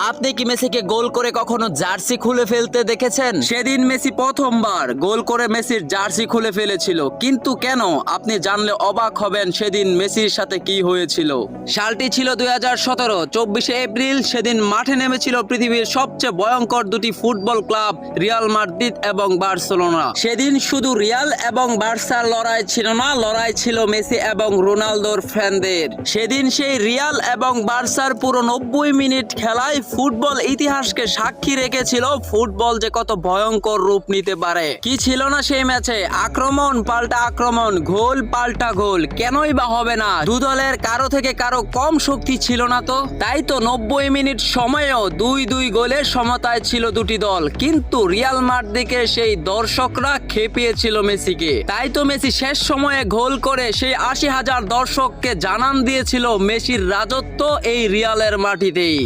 আপনি কি মেসিকে গোল করে কখনো জার্সি খুলে ফেলতে দেখেছেন? সেদিন মেসি প্রথমবার গোল করে মেসির জার্সি খুলে ফেলেছিল, কিন্তু কেন? আপনি জানলে অবাক হবেন সেদিন মেসির সাথে কি হয়েছিল। সালটি ছিল 2017, 24শে এপ্রিল। সেদিন মাঠে নেমেছিল পৃথিবীর সবচেয়ে ভয়ঙ্কর দুটি ফুটবল ক্লাব, রিয়াল মাদ্রিদ এবং বার্সেলোনা। সেদিন শুধু রিয়াল এবং বার্সার লড়াই ছিল না, লড়াই ছিল মেসি এবং রোনালদোর ফ্যানদের। সেদিন সেই রিয়াল এবং বার্সার পুরো 90 মিনিট খেলায় ফুটবল ইতিহাসকে সাক্ষী রেখেছিল ফুটবল যে কত ভয়ঙ্কর রূপ নিতে পারে। কি ছিল না সেই ম্যাচে? আক্রমণ পাল্টা আক্রমণ, গোল পাল্টা গোল। কেনই বা হবে না? দু দলের কারো থেকে কারো কম শক্তি ছিল না তো। তাই তো 90 মিনিট সময়েও 2-2 গোলের সমতায় ছিল দুটি দল। কিন্তু রিয়াল মাদ্রিদের সেই দর্শকরা খেপিয়েছিল মেসিকে। তাই তো মেসি শেষ সময়ে গোল করে সেই 80,000 দর্শককে জানান দিয়েছিল মেসির রাজত্ব এই রিয়ালের মাটিতেই।